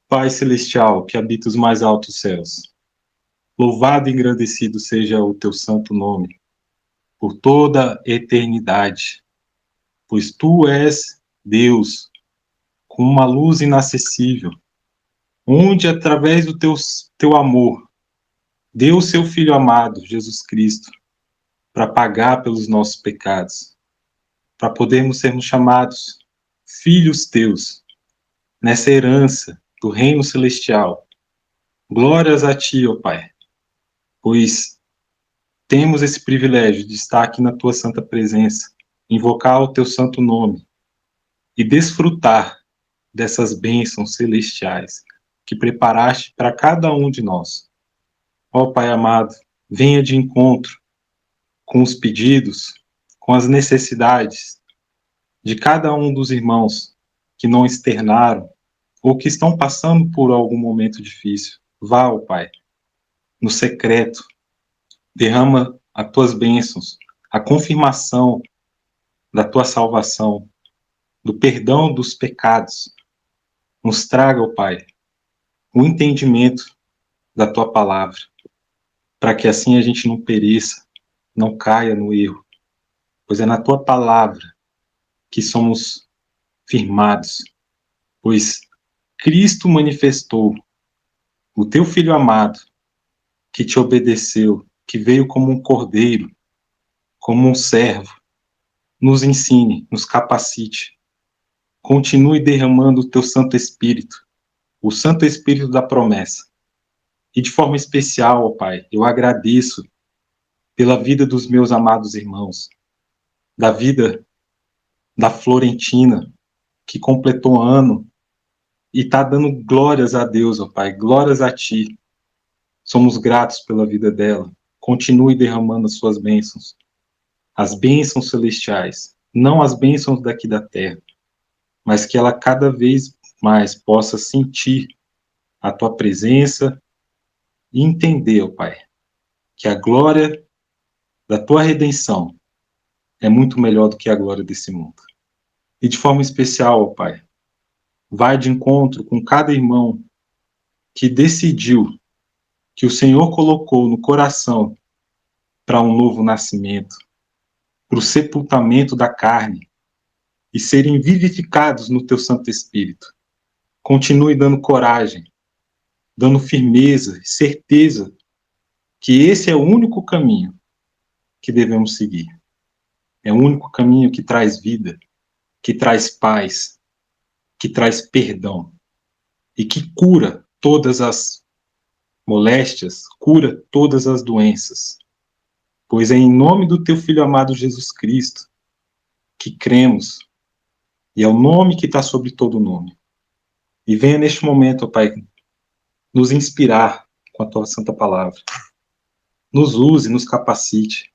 Pai celestial, que habita os mais altos céus, louvado e engrandecido seja o teu santo nome, por toda a eternidade, pois tu és Deus, com uma luz inacessível, onde, através do teu amor, deu o seu Filho amado, Jesus Cristo, para pagar pelos nossos pecados, para podermos sermos chamados filhos teus, nessa herança do reino celestial. Glórias a ti, ó Pai, pois temos esse privilégio de estar aqui na tua santa presença, invocar o teu santo nome e desfrutar dessas bênçãos celestiais que preparaste para cada um de nós. Ó Pai amado, venha de encontro com os pedidos, com as necessidades de cada um dos irmãos que não externaram ou que estão passando por algum momento difícil. Vá, ó Pai, no secreto, derrama as tuas bênçãos, a confirmação da tua salvação, do perdão dos pecados. Nos traga, ó Pai, o entendimento da tua palavra, para que assim a gente não pereça, não caia no erro, pois é na tua palavra que somos firmados, pois Cristo manifestou o teu Filho amado, que te obedeceu, que veio como um cordeiro, como um servo, nos ensine, nos capacite, continue derramando o teu Santo Espírito, o Santo Espírito da promessa. E de forma especial, ó Pai, eu agradeço pela vida dos meus amados irmãos, da vida da Florentina, que completou ano e está dando glórias a Deus, ó Pai, glórias a Ti. Somos gratos pela vida dela. Continue derramando as suas bênçãos, as bênçãos celestiais, não as bênçãos daqui da terra, mas que ela cada vez mais possa sentir a Tua presença e entender, ó Pai, que a glória da Tua redenção é muito melhor do que a glória desse mundo. E de forma especial, ó Pai, vai de encontro com cada irmão que decidiu, que o Senhor colocou no coração para um novo nascimento, para o sepultamento da carne e serem vivificados no Teu Santo Espírito. Continue dando coragem, dando firmeza, certeza que esse é o único caminho que devemos seguir. É o único caminho que traz vida, que traz paz, que traz perdão e que cura todas as moléstias, cura todas as doenças. Pois é em nome do Teu Filho amado Jesus Cristo que cremos, e é o nome que está sobre todo nome. E venha neste momento, ó Pai, nos inspirar com a Tua santa palavra. Nos use, nos capacite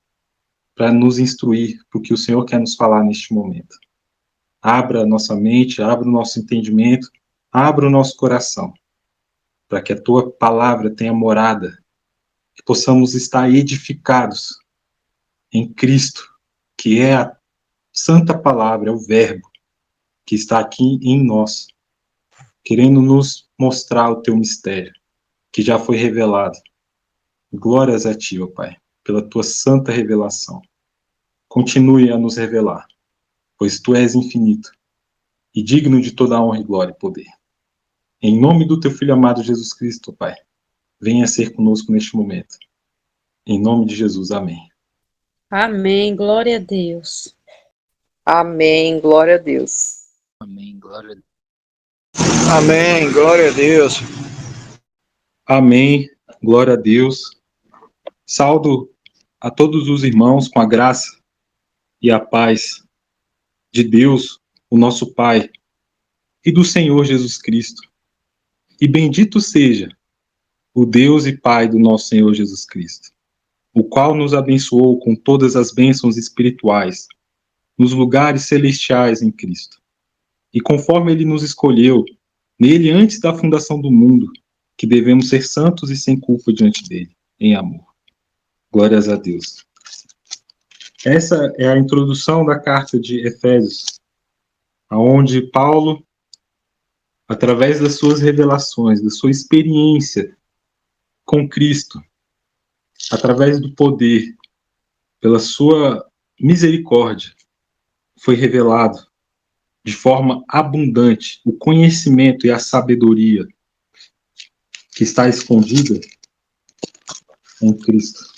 para nos instruir para o que o Senhor quer nos falar neste momento. Abra a nossa mente, abra o nosso entendimento, abra o nosso coração, para que a Tua palavra tenha morada, que possamos estar edificados em Cristo, que é a santa palavra, é o verbo que está aqui em nós, querendo nos mostrar o Teu mistério, que já foi revelado. Glórias a Ti, ó Pai, pela Tua santa revelação. Continue a nos revelar, pois Tu és infinito e digno de toda a honra e glória e poder. Em nome do Teu Filho amado Jesus Cristo, ó Pai, venha ser conosco neste momento. Em nome de Jesus, amém. Amém, glória a Deus. Amém, glória a Deus. Amém, glória a Deus. Amém, glória a Deus. Amém, glória a Deus. Saúdo a todos os irmãos com a graça e a paz de Deus, o nosso Pai, e do Senhor Jesus Cristo. E bendito seja o Deus e Pai do nosso Senhor Jesus Cristo, o qual nos abençoou com todas as bênçãos espirituais nos lugares celestiais em Cristo. E conforme Ele nos escolheu, nele antes da fundação do mundo, que devemos ser santos e sem culpa diante dele, em amor. Glórias a Deus. Essa é a introdução da carta de Efésios, onde Paulo, através das suas revelações, da sua experiência com Cristo, através do poder, pela sua misericórdia, foi revelado de forma abundante o conhecimento e a sabedoria que está escondida em Cristo.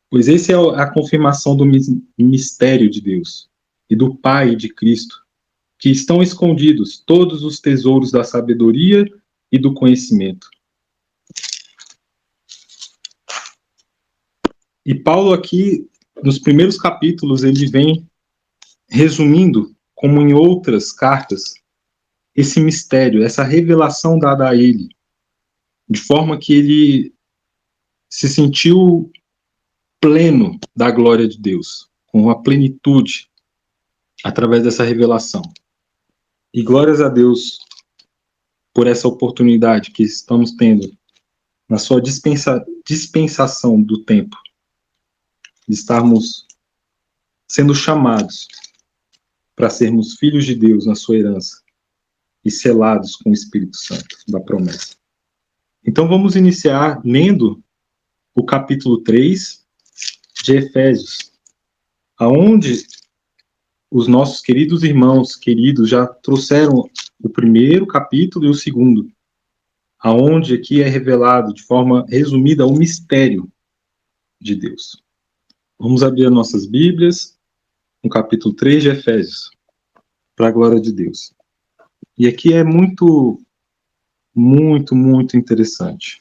Pois esse é a confirmação do mistério de Deus e do Pai de Cristo, que estão escondidos todos os tesouros da sabedoria e do conhecimento. E Paulo aqui, nos primeiros capítulos, ele vem resumindo, como em outras cartas, esse mistério, essa revelação dada a ele, de forma que ele se sentiu pleno da glória de Deus, com a plenitude, através dessa revelação. E glórias a Deus por essa oportunidade que estamos tendo na sua dispensação do tempo, de estarmos sendo chamados para sermos filhos de Deus na sua herança e selados com o Espírito Santo da promessa. Então vamos iniciar lendo o capítulo 3 de Efésios, aonde os nossos queridos irmãos queridos já trouxeram o primeiro capítulo e o segundo, aonde aqui é revelado de forma resumida o mistério de Deus. Vamos abrir as nossas Bíblias no capítulo 3 de Efésios, para a glória de Deus. E aqui é muito interessante.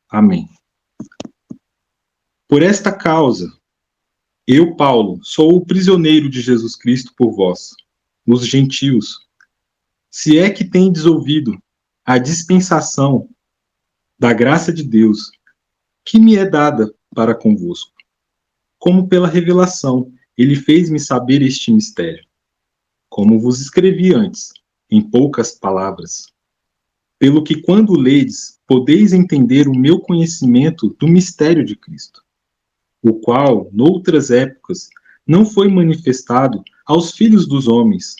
Amém. Por esta causa, eu, Paulo, sou o prisioneiro de Jesus Cristo por vós, os gentios, se é que tendes ouvido a dispensação da graça de Deus, que me é dada para convosco. Como pela revelação, ele fez-me saber este mistério, como vos escrevi antes, em poucas palavras. Pelo que quando ledes, podeis entender o meu conhecimento do mistério de Cristo, o qual, noutras épocas, não foi manifestado aos filhos dos homens,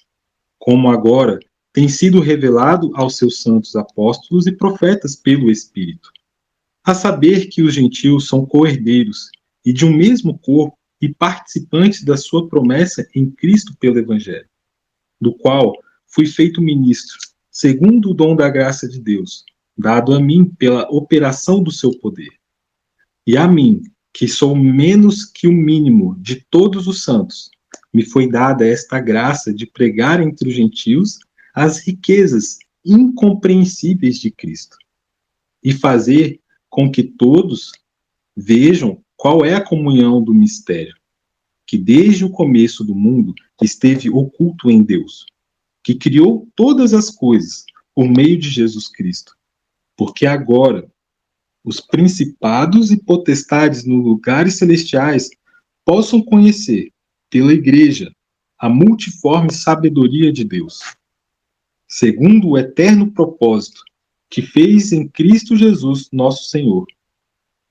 como agora tem sido revelado aos seus santos apóstolos e profetas pelo Espírito. A saber que os gentios são co-herdeiros e de um mesmo corpo e participantes da sua promessa em Cristo pelo Evangelho, do qual fui feito ministro, segundo o dom da graça de Deus, dado a mim pela operação do seu poder. E a mim, que sou menos que o mínimo de todos os santos, me foi dada esta graça de pregar entre os gentios as riquezas incompreensíveis de Cristo, e fazer com que todos vejam qual é a comunhão do mistério, que desde o começo do mundo esteve oculto em Deus, que criou todas as coisas por meio de Jesus Cristo, porque agora os principados e potestades nos lugares celestiais possam conhecer, pela Igreja, a multiforme sabedoria de Deus, segundo o eterno propósito que fez em Cristo Jesus, nosso Senhor,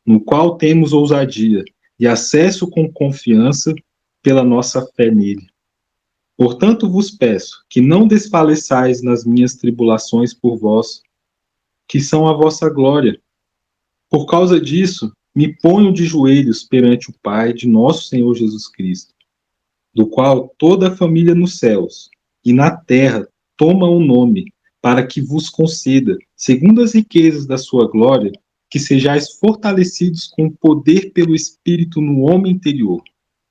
no qual temos ousadia e acesso com confiança pela nossa fé nele. Portanto vos peço que não desfaleçais nas minhas tribulações por vós, que são a vossa glória. Por causa disso, me ponho de joelhos perante o Pai de nosso Senhor Jesus Cristo, do qual toda a família nos céus e na terra toma o nome, para que vos conceda, segundo as riquezas da sua glória, que sejais fortalecidos com poder pelo Espírito no homem interior,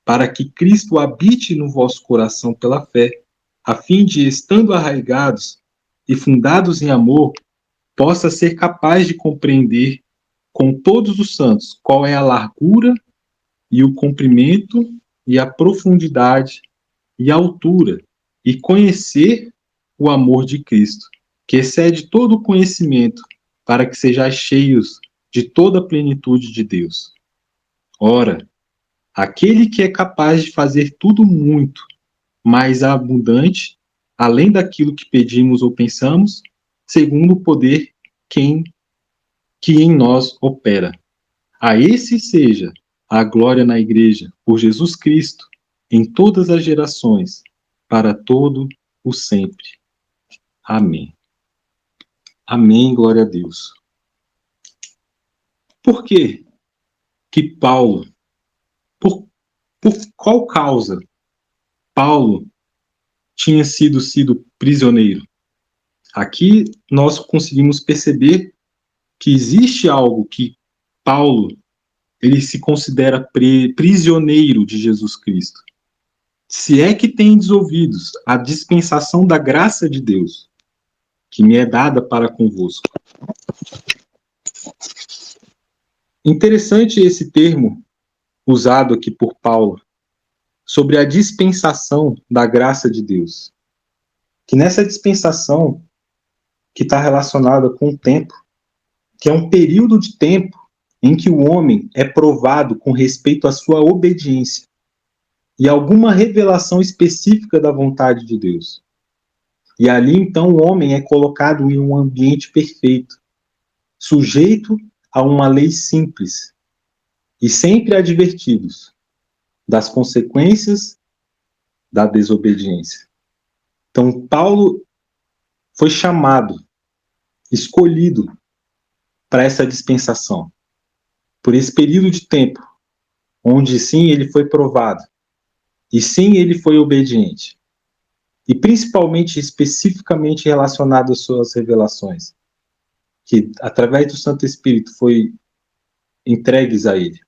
para que Cristo habite no vosso coração pela fé, a fim de, estando arraigados e fundados em amor, possa ser capaz de compreender com todos os santos qual é a largura e o comprimento e a profundidade e a altura, e conhecer o amor de Cristo, que excede todo o conhecimento, para que sejais cheios de toda a plenitude de Deus. Ora, aquele que é capaz de fazer tudo muito mais abundante, além daquilo que pedimos ou pensamos, segundo o poder que em nós opera. A esse seja a glória na Igreja, por Jesus Cristo, em todas as gerações, para todo o sempre. Amém. Amém, glória a Deus. Por que Paulo, por qual causa Paulo tinha sido prisioneiro? Aqui nós conseguimos perceber que existe algo que Paulo, ele se considera prisioneiro de Jesus Cristo. Se é que tendes ouvidos a dispensação da graça de Deus, que me é dada para convosco. Interessante esse termo usado aqui por Paulo sobre a dispensação da graça de Deus. Que nessa dispensação, que está relacionada com o tempo, que é um período de tempo em que o homem é provado com respeito à sua obediência e alguma revelação específica da vontade de Deus. E ali, então, o homem é colocado em um ambiente perfeito, sujeito a uma lei simples, e sempre advertidos das consequências da desobediência. Então, Paulo foi chamado, escolhido para essa dispensação, por esse período de tempo, onde sim ele foi provado, e sim ele foi obediente, e principalmente, especificamente relacionado às suas revelações, que através do Santo Espírito foi entregues a ele.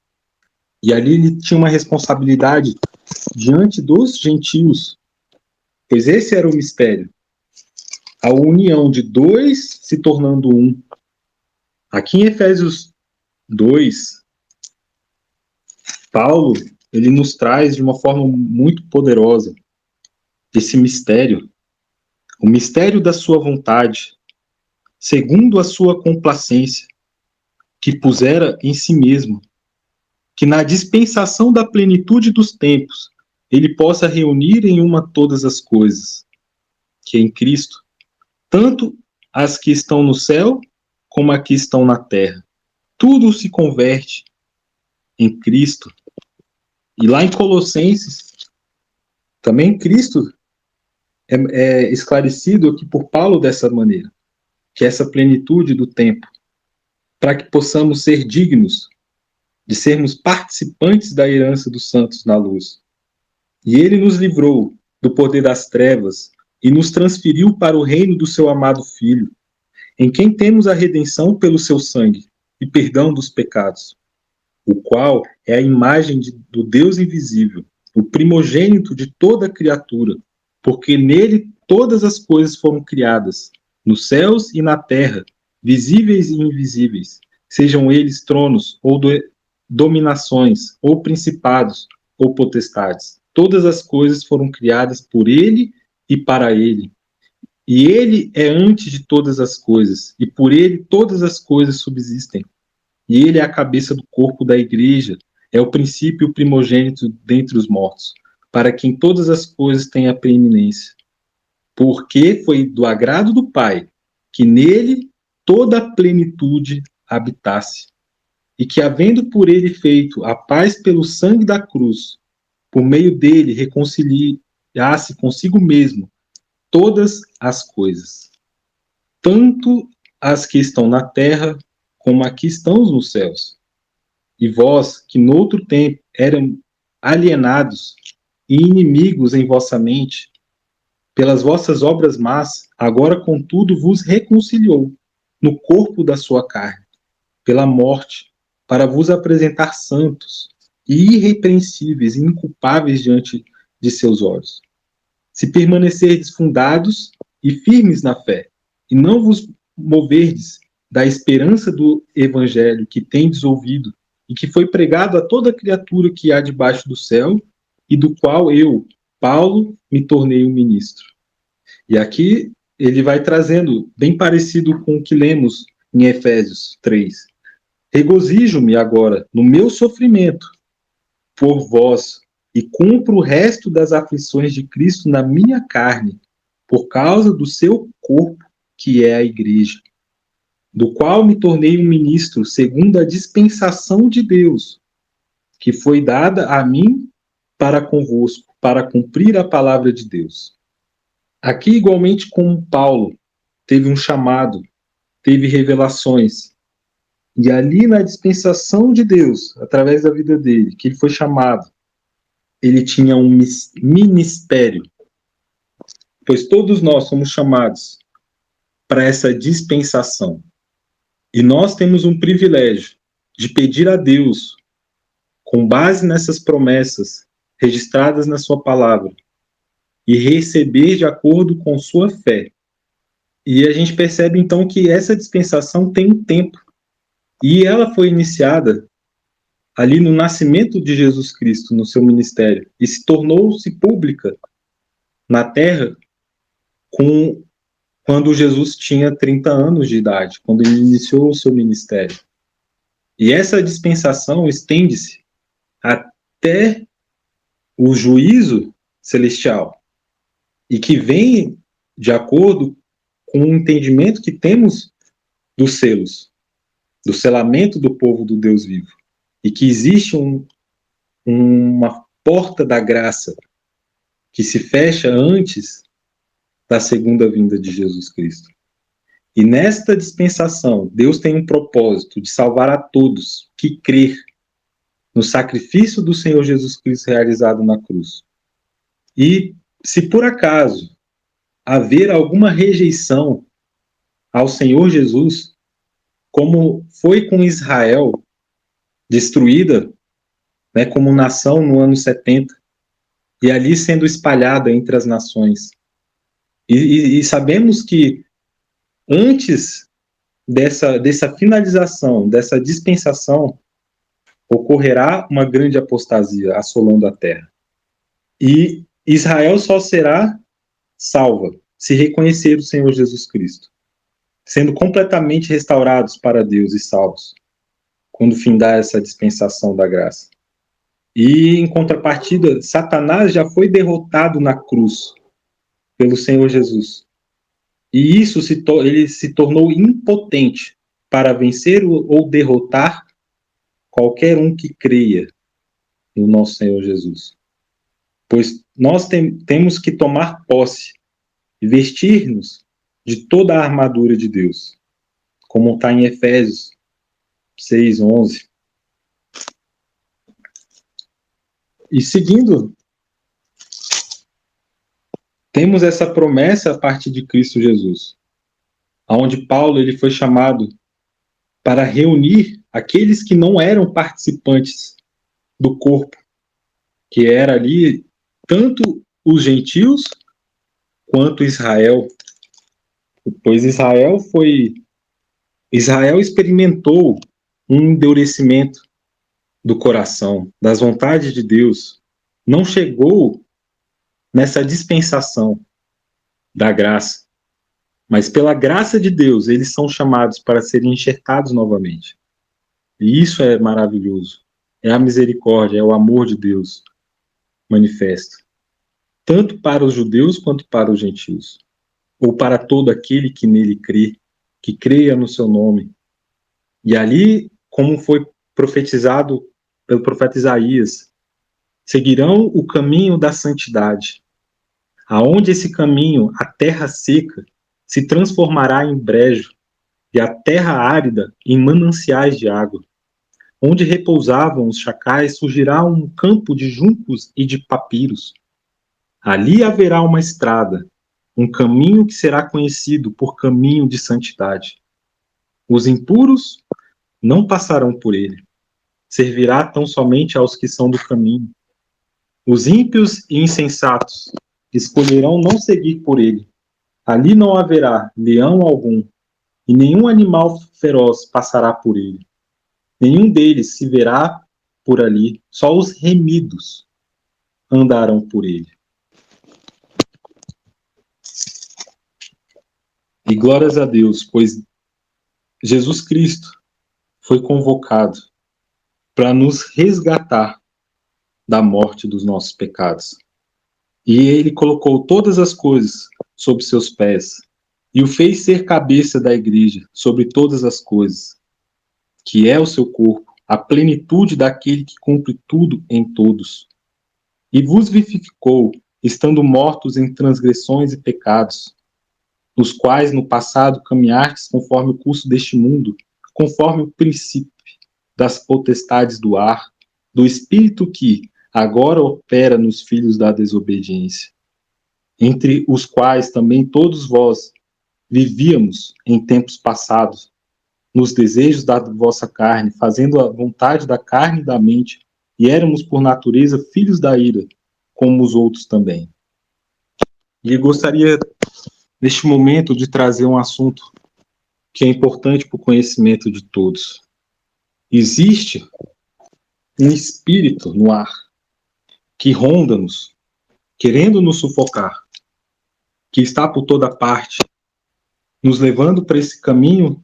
E ali ele tinha uma responsabilidade diante dos gentios, pois esse era o mistério, a união de dois se tornando um. Aqui em Efésios 2, Paulo, ele nos traz de uma forma muito poderosa esse mistério, o mistério da sua vontade, segundo a sua complacência, que pusera em si mesmo, que na dispensação da plenitude dos tempos, ele possa reunir em uma todas as coisas, que é em Cristo, tanto as que estão no céu, como as que estão na terra. Tudo se converte em Cristo. E lá em Colossenses, também Cristo é esclarecido aqui por Paulo dessa maneira, que é essa plenitude do tempo, para que possamos ser dignos de sermos participantes da herança dos santos na luz. E ele nos livrou do poder das trevas e nos transferiu para o reino do seu amado Filho, em quem temos a redenção pelo seu sangue e perdão dos pecados, o qual é a imagem do Deus invisível, o primogênito de toda criatura, porque nele todas as coisas foram criadas, nos céus e na terra, visíveis e invisíveis, sejam eles tronos ou dominações, ou principados, ou potestades. Todas as coisas foram criadas por ele e para ele. E ele é antes de todas as coisas, e por ele todas as coisas subsistem. E ele é a cabeça do corpo da igreja, é o princípio primogênito dentre os mortos, para que em todas as coisas tenha preeminência. Porque foi do agrado do Pai que nele toda a plenitude habitasse, e que, havendo por ele feito a paz pelo sangue da cruz, por meio dele reconciliasse consigo mesmo todas as coisas, tanto as que estão na terra, como as que estão nos céus. E vós, que noutro tempo eram alienados e inimigos em vossa mente, pelas vossas obras más, agora, contudo, vos reconciliou no corpo da sua carne, pela morte, para vos apresentar santos e irrepreensíveis e inculpáveis diante de seus olhos. Se permanecerdes fundados e firmes na fé, e não vos moverdes da esperança do evangelho que tendes ouvido e que foi pregado a toda criatura que há debaixo do céu, e do qual eu, Paulo, me tornei um ministro. E aqui ele vai trazendo, bem parecido com o que lemos em Efésios 3. Regozijo-me agora no meu sofrimento por vós, e cumpro o resto das aflições de Cristo na minha carne, por causa do seu corpo, que é a igreja, do qual me tornei um ministro segundo a dispensação de Deus, que foi dada a mim para convosco, para cumprir a palavra de Deus. Aqui, igualmente como Paulo, teve um chamado, teve revelações. E ali na dispensação de Deus, através da vida dele, que ele foi chamado, ele tinha um ministério. Pois todos nós somos chamados para essa dispensação. E nós temos um privilégio de pedir a Deus, com base nessas promessas registradas na sua palavra, e receber de acordo com sua fé. E a gente percebe então que essa dispensação tem um tempo. E ela foi iniciada ali no nascimento de Jesus Cristo, no seu ministério, e se tornou-se pública na Terra quando Jesus tinha 30 anos de idade, quando ele iniciou o seu ministério. E essa dispensação estende-se até o juízo celestial, e que vem de acordo com o entendimento que temos dos selos, do selamento do povo do Deus vivo, e que existe uma porta da graça que se fecha antes da segunda vinda de Jesus Cristo. E nesta dispensação, Deus tem um propósito de salvar a todos que crer no sacrifício do Senhor Jesus Cristo realizado na cruz. E se por acaso haver alguma rejeição ao Senhor Jesus, como foi com Israel, destruída, né, como nação no ano 70, e ali sendo espalhada entre as nações. E sabemos que antes dessa finalização, dessa dispensação, ocorrerá uma grande apostasia assolando a terra. E Israel só será salva se reconhecer o Senhor Jesus Cristo, sendo completamente restaurados para Deus e salvos, quando findar essa dispensação da graça. E, em contrapartida, Satanás já foi derrotado na cruz pelo Senhor Jesus. E isso ele se tornou impotente para vencer ou derrotar qualquer um que creia no nosso Senhor Jesus. Pois nós temos que tomar posse e vestir-nos de toda a armadura de Deus, como está em Efésios 6:11. E seguindo, temos essa promessa a partir de Cristo Jesus, onde Paulo ele foi chamado para reunir aqueles que não eram participantes do corpo, que era ali tanto os gentios quanto Israel, pois Israel experimentou um endurecimento do coração, das vontades de Deus, não chegou nessa dispensação da graça, mas pela graça de Deus, eles são chamados para serem enxertados novamente. E isso é maravilhoso. É a misericórdia, é o amor de Deus manifesto, tanto para os judeus quanto para os gentios, ou para todo aquele que nele crê, que creia no seu nome. E ali, como foi profetizado pelo profeta Isaías, seguirão o caminho da santidade, aonde esse caminho, a terra seca, se transformará em brejo, e a terra árida em mananciais de água. Onde repousavam os chacais, surgirá um campo de juncos e de papiros. Ali haverá uma estrada, um caminho que será conhecido por caminho de santidade. Os impuros não passarão por ele. Servirá tão somente aos que são do caminho. Os ímpios e insensatos escolherão não seguir por ele. Ali não haverá leão algum, e nenhum animal feroz passará por ele. Nenhum deles se verá por ali, só os remidos andarão por ele. E glórias a Deus, pois Jesus Cristo foi convocado para nos resgatar da morte dos nossos pecados. E ele colocou todas as coisas sob seus pés e o fez ser cabeça da igreja sobre todas as coisas, que é o seu corpo, a plenitude daquele que cumpre tudo em todos. E vos vivificou, estando mortos em transgressões e pecados, nos quais no passado caminhastes conforme o curso deste mundo, conforme o princípio das potestades do ar, do espírito que agora opera nos filhos da desobediência, entre os quais também todos vós vivíamos em tempos passados, nos desejos da vossa carne, fazendo a vontade da carne e da mente, e éramos por natureza filhos da ira, como os outros também. E gostaria, neste momento, de trazer um assunto que é importante para o conhecimento de todos. Existe um espírito no ar que ronda-nos, querendo nos sufocar, que está por toda parte, nos levando para esse caminho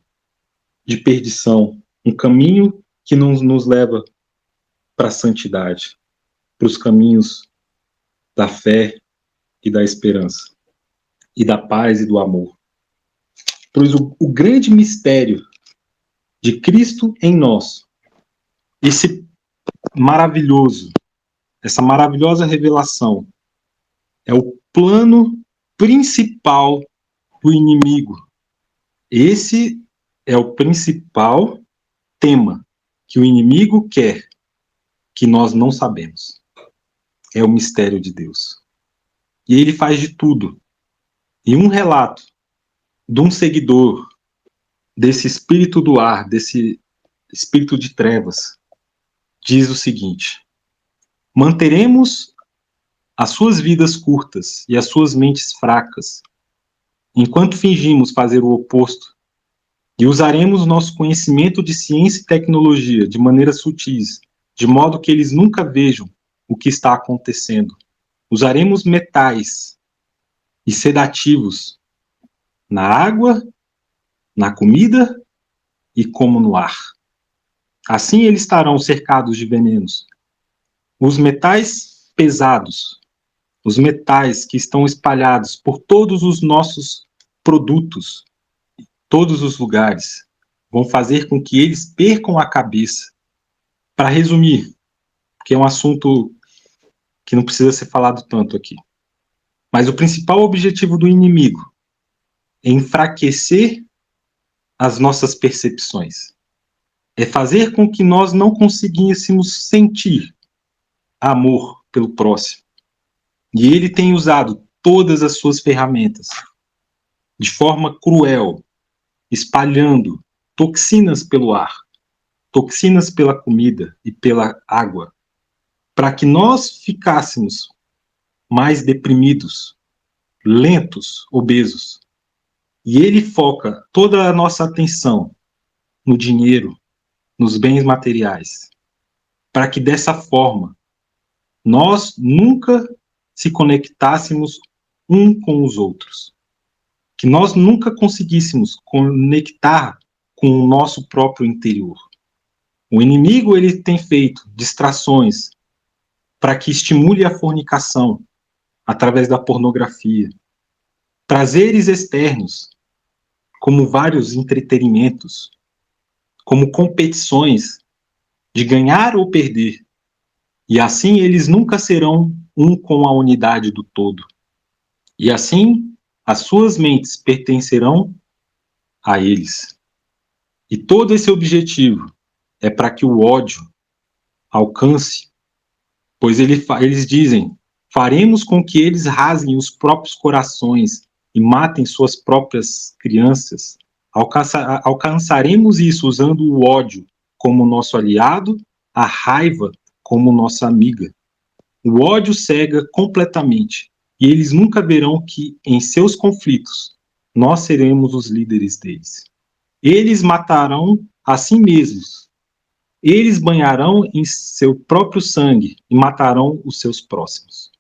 de perdição, um caminho que não nos leva para a santidade, para os caminhos da fé e da esperança, e da paz e do amor. Pois o grande mistério de Cristo em nós, essa maravilhosa revelação, é o plano principal do inimigo. Esse é o principal tema que o inimigo quer, que nós não sabemos. É o mistério de Deus. E ele faz de tudo. E um relato de um seguidor desse espírito do ar, desse espírito de trevas, diz o seguinte: manteremos as suas vidas curtas e as suas mentes fracas, enquanto fingimos fazer o oposto, e usaremos nosso conhecimento de ciência e tecnologia de maneiras sutis, de modo que eles nunca vejam o que está acontecendo. Usaremos metais e sedativos na água, na comida e como no ar. Assim eles estarão cercados de venenos. Os metais pesados, os metais que estão espalhados por todos os nossos produtos, todos os lugares, vão fazer com que eles percam a cabeça. Para resumir, porque é um assunto que não precisa ser falado tanto aqui, mas o principal objetivo do inimigo é enfraquecer as nossas percepções, é fazer com que nós não conseguíssemos sentir amor pelo próximo. E ele tem usado todas as suas ferramentas de forma cruel, espalhando toxinas pelo ar, toxinas pela comida e pela água, para que nós ficássemos mais deprimidos, lentos, obesos. E ele foca toda a nossa atenção no dinheiro, nos bens materiais, para que dessa forma nós nunca se conectássemos um com os outros, que nós nunca conseguíssemos conectar com o nosso próprio interior. O inimigo, ele tem feito distrações para que estimule a fornicação através da pornografia, prazeres externos, como vários entretenimentos, como competições de ganhar ou perder, e assim eles nunca serão um com a unidade do todo. E assim as suas mentes pertencerão a eles. E todo esse objetivo é para que o ódio alcance, pois eles dizem: faremos com que eles rasguem os próprios corações e matem suas próprias crianças. Alcançaremos isso usando o ódio como nosso aliado, a raiva como nossa amiga. O ódio cega completamente, e eles nunca verão que, em seus conflitos, nós seremos os líderes deles. Eles matarão a si mesmos. Eles banharão em seu próprio sangue e matarão os seus próximos.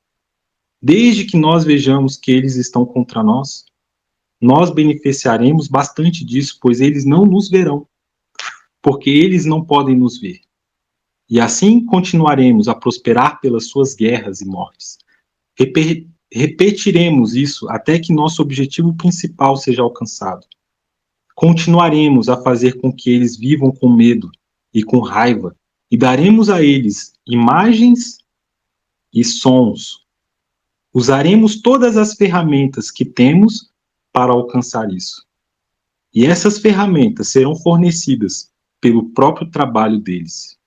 Desde que nós vejamos que eles estão contra nós, nós beneficiaremos bastante disso, pois eles não nos verão, porque eles não podem nos ver. E assim continuaremos a prosperar pelas suas guerras e mortes. Repetiremos isso até que nosso objetivo principal seja alcançado. Continuaremos a fazer com que eles vivam com medo e com raiva, e daremos a eles imagens e sons. Usaremos todas as ferramentas que temos para alcançar isso. E essas ferramentas serão fornecidas pelo próprio trabalho deles.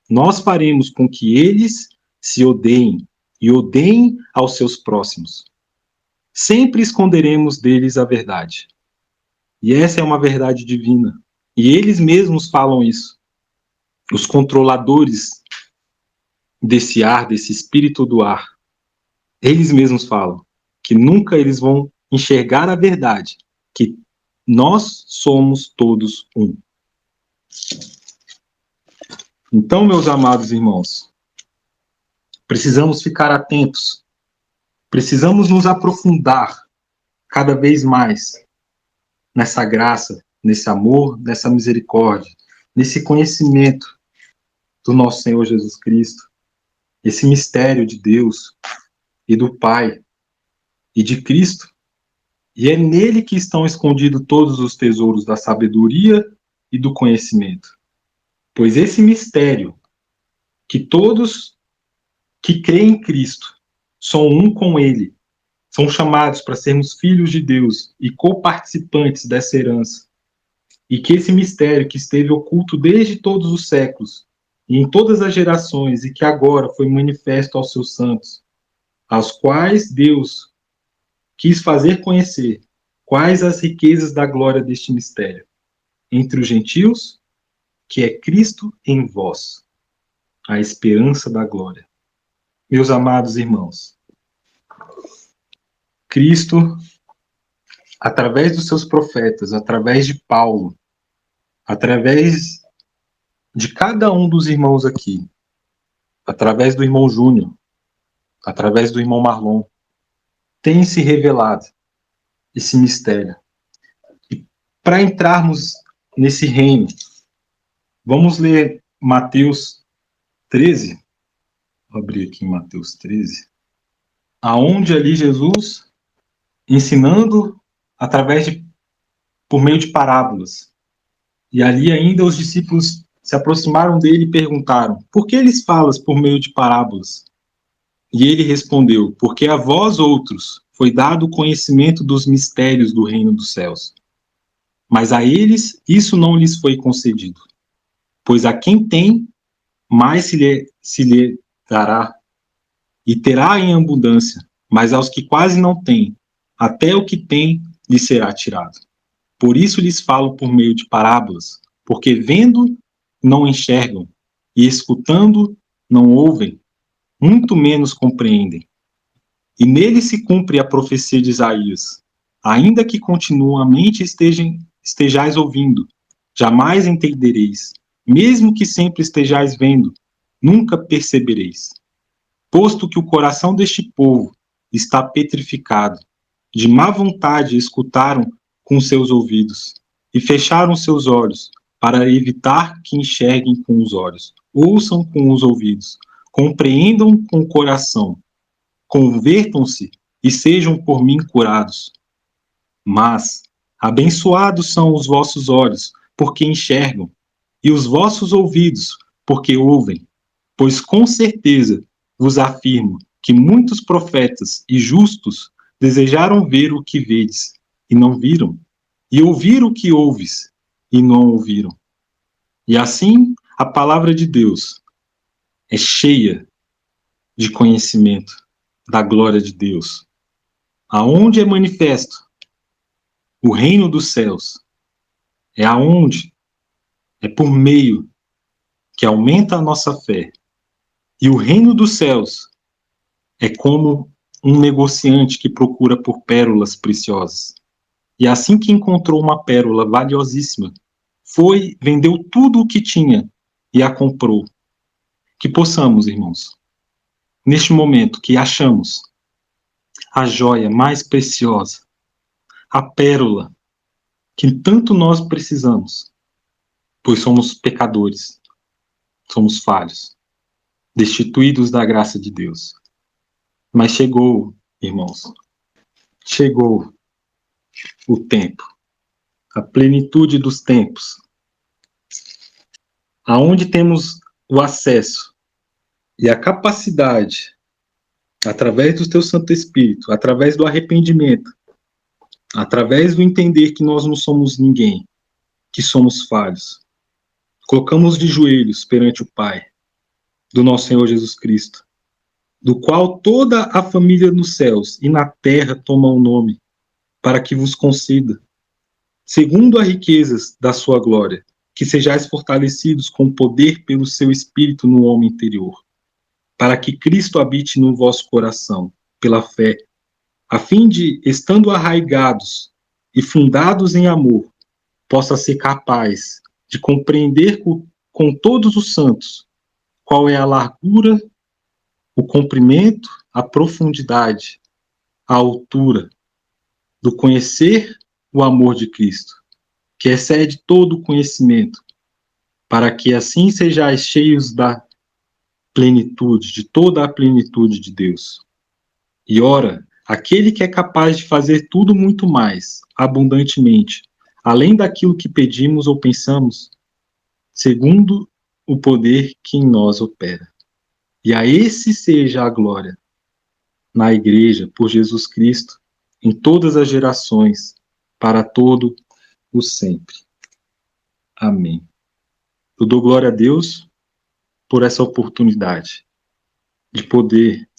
Nós faremos com que eles se odeiem e odeiem aos seus próximos. Sempre esconderemos deles a verdade. E essa é uma verdade divina. E eles mesmos falam isso. Os controladores desse ar, desse espírito do ar, eles mesmos falam que nunca eles vão enxergar a verdade, que nós somos todos um. Então, meus amados irmãos, precisamos ficar atentos, precisamos nos aprofundar cada vez mais nessa graça, nesse amor, nessa misericórdia, nesse conhecimento do nosso Senhor Jesus Cristo, esse mistério de Deus e do Pai e de Cristo. E é nele que estão escondidos todos os tesouros da sabedoria e do conhecimento. Pois esse mistério, que todos que creem em Cristo são um com Ele, são chamados para sermos filhos de Deus e coparticipantes dessa herança. E que esse mistério que esteve oculto desde todos os séculos e em todas as gerações e que agora foi manifesto aos seus santos, aos quais Deus quis fazer conhecer quais as riquezas da glória deste mistério entre os gentios, que é Cristo em vós, a esperança da glória. Meus amados irmãos, Cristo, através dos seus profetas, através de Paulo, através de cada um dos irmãos aqui, através do irmão Júnior, através do irmão Marlon, tem se revelado esse mistério. E para entrarmos nesse reino, vamos ler Mateus 13. Vou abrir aqui em Mateus 13. Aonde ali Jesus, ensinando por meio de parábolas. E ali ainda os discípulos se aproximaram dele e perguntaram: por que eles falam por meio de parábolas? E ele respondeu: porque a vós outros foi dado o conhecimento dos mistérios do reino dos céus. Mas a eles isso não lhes foi concedido. Pois a quem tem, mais se lhe dará, e terá em abundância, mas aos que quase não têm, até o que tem lhe será tirado. Por isso lhes falo por meio de parábolas, porque vendo não enxergam, e escutando não ouvem, muito menos compreendem. E nele se cumpre a profecia de Isaías: ainda que continuamente estejais ouvindo, jamais entendereis, mesmo que sempre estejais vendo, nunca percebereis. Posto que o coração deste povo está petrificado, de má vontade escutaram com seus ouvidos, e fecharam seus olhos, para evitar que enxerguem com os olhos, ouçam com os ouvidos, compreendam com o coração, convertam-se e sejam por mim curados. Mas abençoados são os vossos olhos, porque enxergam, e os vossos ouvidos, porque ouvem, pois com certeza vos afirmo que muitos profetas e justos desejaram ver o que vedes, e não viram, e ouvir o que ouves, e não ouviram. E assim, a palavra de Deus é cheia de conhecimento da glória de Deus. Aonde é manifesto o reino dos céus, é por meio que aumenta a nossa fé. E o reino dos céus é como um negociante que procura por pérolas preciosas. E assim que encontrou uma pérola valiosíssima, vendeu tudo o que tinha e a comprou. Que possamos, irmãos, neste momento que achamos a joia mais preciosa, a pérola que tanto nós precisamos, pois somos pecadores, somos falhos, destituídos da graça de Deus. Mas chegou, irmãos, chegou o tempo, a plenitude dos tempos, aonde temos o acesso e a capacidade, através do teu Santo Espírito, através do arrependimento, através do entender que nós não somos ninguém, que somos falhos, colocamos de joelhos perante o Pai, do nosso Senhor Jesus Cristo, do qual toda a família nos céus e na terra toma o nome, para que vos conceda, segundo as riquezas da sua glória, que sejais fortalecidos com poder pelo seu Espírito no homem interior, para que Cristo habite no vosso coração, pela fé, a fim de, estando arraigados e fundados em amor, possa ser capaz de compreender com todos os santos qual é a largura, o comprimento, a profundidade, a altura do conhecer o amor de Cristo, que excede todo o conhecimento, para que assim sejais cheios da plenitude, de toda a plenitude de Deus. E ora, aquele que é capaz de fazer tudo muito mais, abundantemente, além daquilo que pedimos ou pensamos, segundo o poder que em nós opera. E a esse seja a glória na Igreja, por Jesus Cristo, em todas as gerações, para todo o sempre. Amém. Eu dou glória a Deus por essa oportunidade de poder,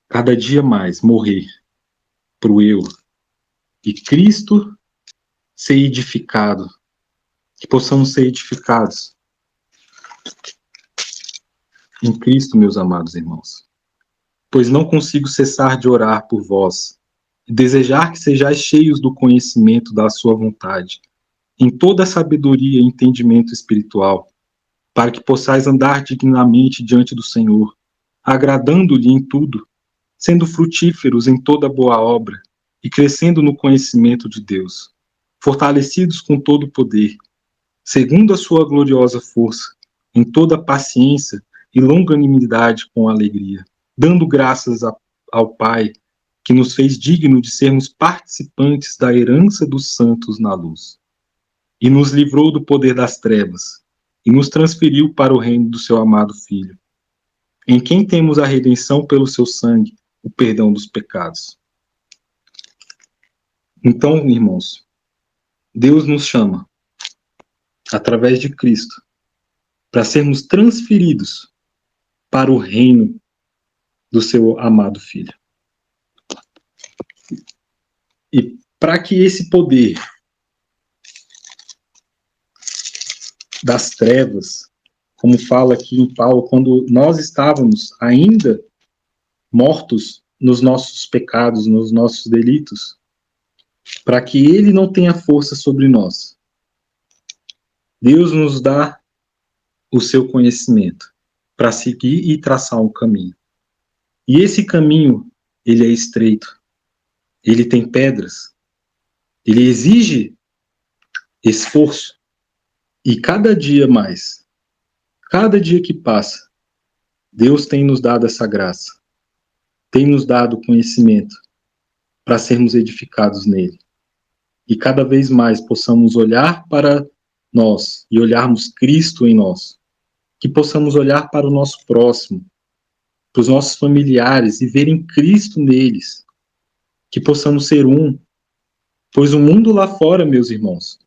cada dia mais, morrer para o eu e Cristo ser edificado, que possamos ser edificados em Cristo, meus amados irmãos. Pois não consigo cessar de orar por vós e desejar que sejais cheios do conhecimento da sua vontade, em toda a sabedoria e entendimento espiritual, para que possais andar dignamente diante do Senhor, agradando-lhe em tudo, sendo frutíferos em toda boa obra e crescendo no conhecimento de Deus, fortalecidos com todo o poder, segundo a sua gloriosa força, em toda paciência e longanimidade com alegria, dando graças ao Pai, que nos fez digno de sermos participantes da herança dos santos na luz, e nos livrou do poder das trevas, e nos transferiu para o reino do seu amado Filho, em quem temos a redenção pelo seu sangue, o perdão dos pecados. Então, irmãos, Deus nos chama, através de Cristo, para sermos transferidos para o reino do seu amado Filho. E para que esse poder das trevas, como fala aqui em Paulo, quando nós estávamos ainda mortos nos nossos pecados, nos nossos delitos, para que ele não tenha força sobre nós, Deus nos dá o seu conhecimento para seguir e traçar um caminho. E esse caminho, ele é estreito, ele tem pedras, ele exige esforço, e cada dia mais, cada dia que passa, Deus tem nos dado essa graça, tem nos dado conhecimento para sermos edificados nele. E cada vez mais possamos olhar para nós e olharmos Cristo em nós, que possamos olhar para o nosso próximo, para os nossos familiares e verem Cristo neles, que possamos ser um, pois o mundo lá fora, meus irmãos,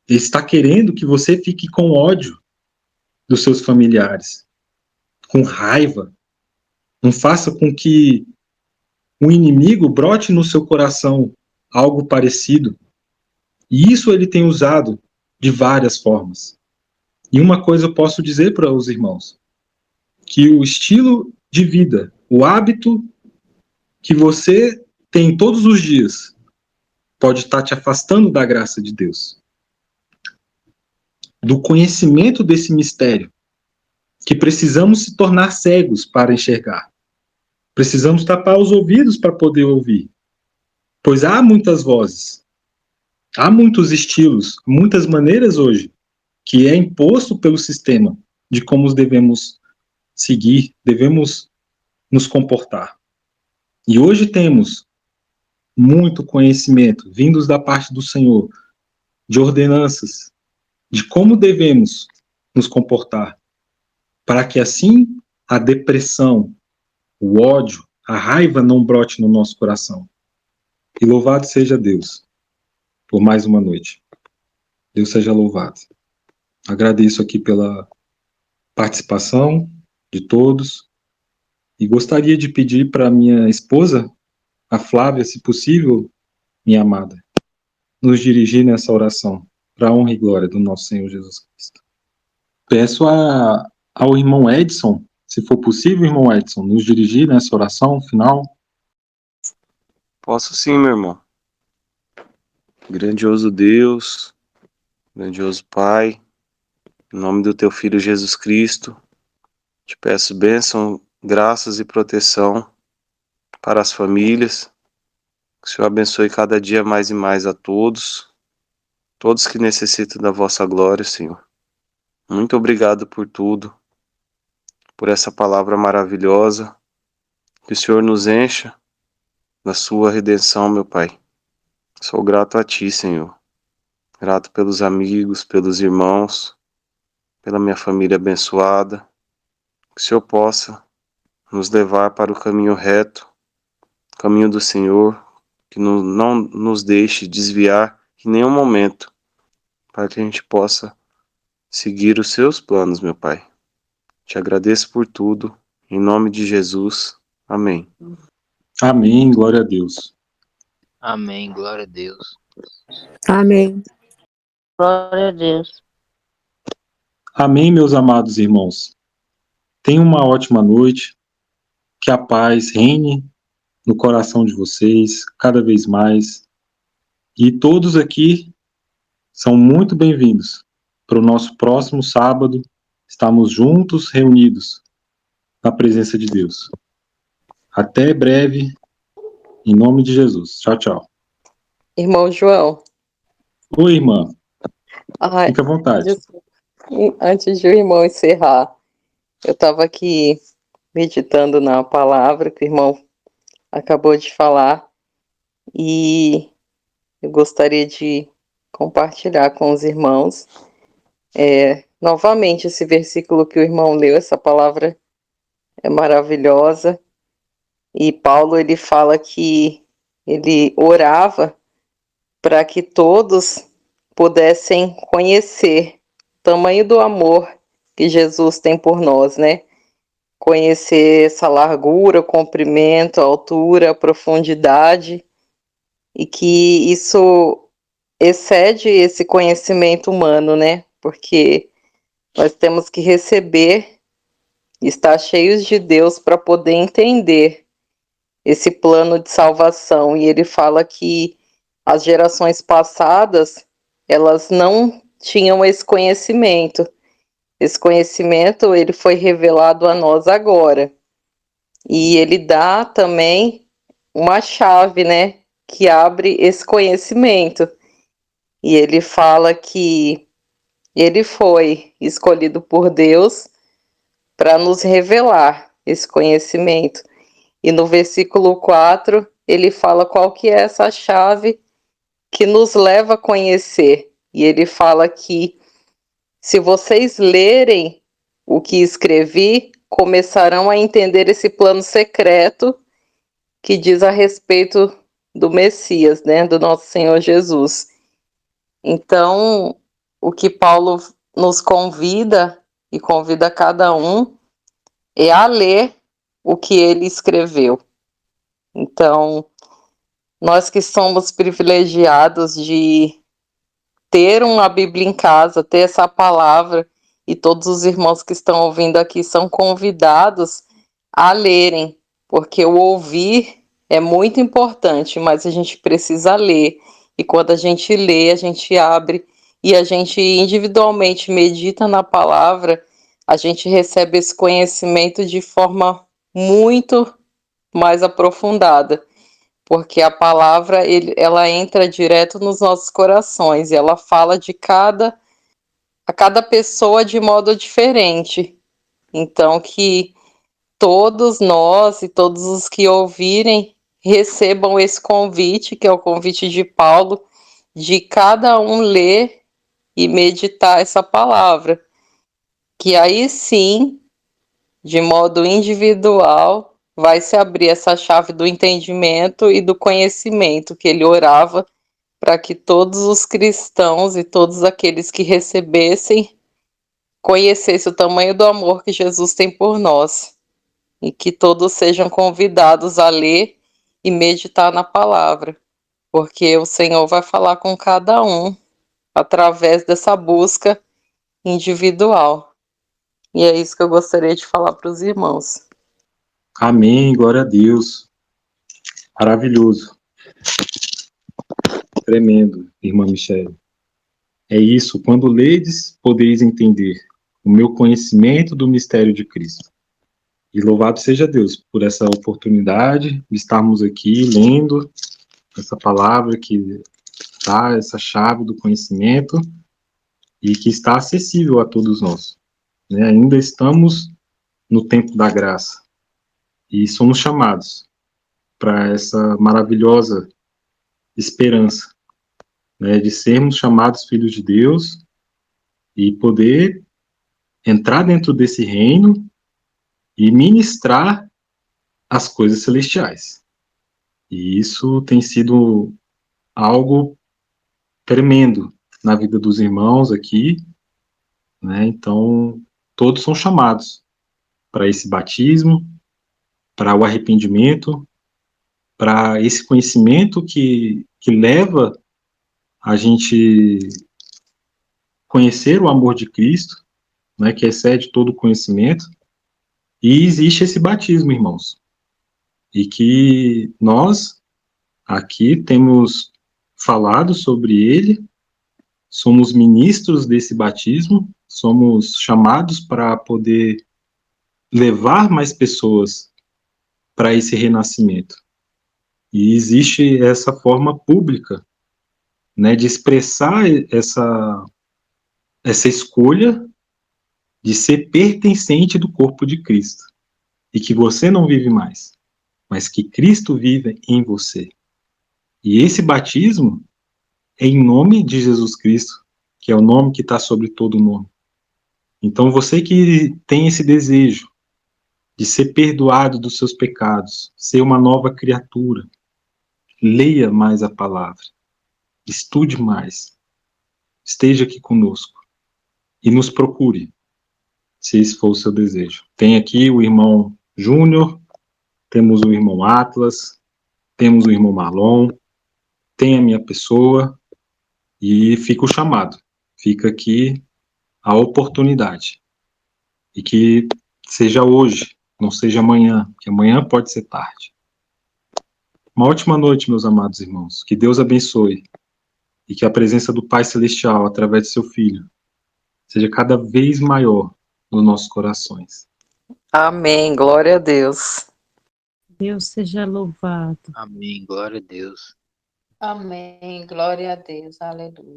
ele está querendo que você fique com ódio dos seus familiares, com raiva. Não faça com que o inimigo brote no seu coração algo parecido. E isso ele tem usado de várias formas. E uma coisa eu posso dizer para os irmãos, que o estilo de vida, o hábito que você tem todos os dias, pode estar te afastando da graça de Deus, do conhecimento desse mistério, que precisamos se tornar cegos para enxergar. Precisamos tapar os ouvidos para poder ouvir, pois há muitas vozes, há muitos estilos, muitas maneiras hoje, que é imposto pelo sistema de como devemos seguir, devemos nos comportar. E hoje temos muito conhecimento, vindos da parte do Senhor, de ordenanças, de como devemos nos comportar, para que assim a depressão, o ódio, a raiva não brote no nosso coração. E louvado seja Deus por mais uma noite. Deus seja louvado. Agradeço aqui pela participação de todos e gostaria de pedir para minha esposa, a Flávia, se possível, minha amada, nos dirigir nessa oração para a honra e glória do nosso Senhor Jesus Cristo. Peço ao irmão Edson, se for possível, irmão Edson, nos dirigir nessa oração final. Posso sim, meu irmão. Grandioso Deus, grandioso Pai, em nome do teu Filho Jesus Cristo, te peço bênção, graças e proteção para as famílias. Que o Senhor abençoe cada dia mais e mais a todos que necessitam da vossa glória, Senhor. Muito obrigado por tudo, por essa palavra maravilhosa. Que o Senhor nos encha da sua redenção, meu Pai. Sou grato a Ti, Senhor. Grato pelos amigos, pelos irmãos, pela minha família abençoada. Que o Senhor possa nos levar para o caminho reto, o caminho do Senhor, que não nos deixe desviar em nenhum momento, para que a gente possa seguir os seus planos, meu Pai. Te agradeço por tudo, em nome de Jesus. Amém. Amém, glória a Deus. Amém, glória a Deus. Amém. Glória a Deus. Amém, meus amados irmãos. Tenham uma ótima noite, que a paz reine no coração de vocês cada vez mais. E todos aqui são muito bem-vindos para o nosso próximo sábado. Estamos juntos, reunidos na presença de Deus. Até breve, em nome de Jesus. Tchau, tchau. Irmão João, Oi, irmã. ai, Fique à vontade. desculpa. Antes de o irmão encerrar, eu estava aqui meditando na palavra que o irmão acabou de falar e eu gostaria de compartilhar com os irmãos novamente esse versículo que o irmão leu. Essa palavra é maravilhosa e Paulo ele fala que ele orava para que todos pudessem conhecer o tamanho do amor que Jesus tem por nós, né? Conhecer essa largura, o comprimento, a altura, a profundidade, e que isso excede esse conhecimento humano, né? Porque nós temos que receber e estar cheios de Deus para poder entender esse plano de salvação. E ele fala que as gerações passadas, elas não tinham esse conhecimento. Esse conhecimento, ele foi revelado a nós agora. E ele dá também uma chave, né, que abre esse conhecimento. E ele fala que ele foi escolhido por Deus para nos revelar esse conhecimento. E no versículo 4, ele fala qual que é essa chave que nos leva a conhecer. E ele fala que se vocês lerem o que escrevi, começarão a entender esse plano secreto que diz a respeito do Messias, né, do nosso Senhor Jesus. Então, o que Paulo nos convida e convida cada um é a ler o que ele escreveu. Então, nós que somos privilegiados de ter uma Bíblia em casa, ter essa palavra, e todos os irmãos que estão ouvindo aqui são convidados a lerem, porque o ouvir é muito importante, mas a gente precisa ler. E quando a gente lê, a gente abre e a gente individualmente medita na palavra, a gente recebe esse conhecimento de forma muito mais aprofundada, porque a palavra ela entra direto nos nossos corações e ela fala a cada pessoa de modo diferente. Então, que todos nós e todos os que ouvirem recebam esse convite, que é o convite de Paulo, de cada um ler e meditar essa palavra. Que aí sim, de modo individual, vai se abrir essa chave do entendimento e do conhecimento que ele orava para que todos os cristãos e todos aqueles que recebessem conhecessem o tamanho do amor que Jesus tem por nós e que todos sejam convidados a ler e meditar na palavra, porque o Senhor vai falar com cada um através dessa busca individual. E é isso que eu gostaria de falar para os irmãos. Amém, glória a Deus. Maravilhoso. Tremendo, irmã Michele. É isso, quando ledes, podeis entender o meu conhecimento do mistério de Cristo. E louvado seja Deus por essa oportunidade de estarmos aqui lendo essa palavra que dá essa chave do conhecimento e que está acessível a todos nós, né? Ainda estamos no tempo da graça e somos chamados para essa maravilhosa esperança, né, de sermos chamados filhos de Deus e poder entrar dentro desse reino e ministrar as coisas celestiais. E isso tem sido algo tremendo na vida dos irmãos aqui, né? Então, todos são chamados para esse batismo, para o arrependimento, para esse conhecimento que leva a gente conhecer o amor de Cristo, né, que excede todo o conhecimento. E existe esse batismo, irmãos. E que nós aqui temos falado sobre ele, somos ministros desse batismo, somos chamados para poder levar mais pessoas para esse renascimento. E existe essa forma pública, né, de expressar essa escolha de ser pertencente do corpo de Cristo. E que você não vive mais, mas que Cristo vive em você. E esse batismo é em nome de Jesus Cristo, que é o nome que está sobre todo nome. Então você que tem esse desejo de ser perdoado dos seus pecados, ser uma nova criatura, leia mais a palavra, estude mais, esteja aqui conosco e nos procure, se esse for o seu desejo. Tem aqui o irmão Júnior, temos o irmão Atlas, temos o irmão Marlon, tem a minha pessoa e fica o chamado, fica aqui a oportunidade. E que seja hoje, não seja amanhã, que amanhã pode ser tarde. Uma ótima noite, meus amados irmãos. Que Deus abençoe e que a presença do Pai Celestial, através de seu Filho, seja cada vez maior nos nossos corações. Amém, glória a Deus. Deus seja louvado. Amém, glória a Deus. Amém. Glória a Deus. Aleluia.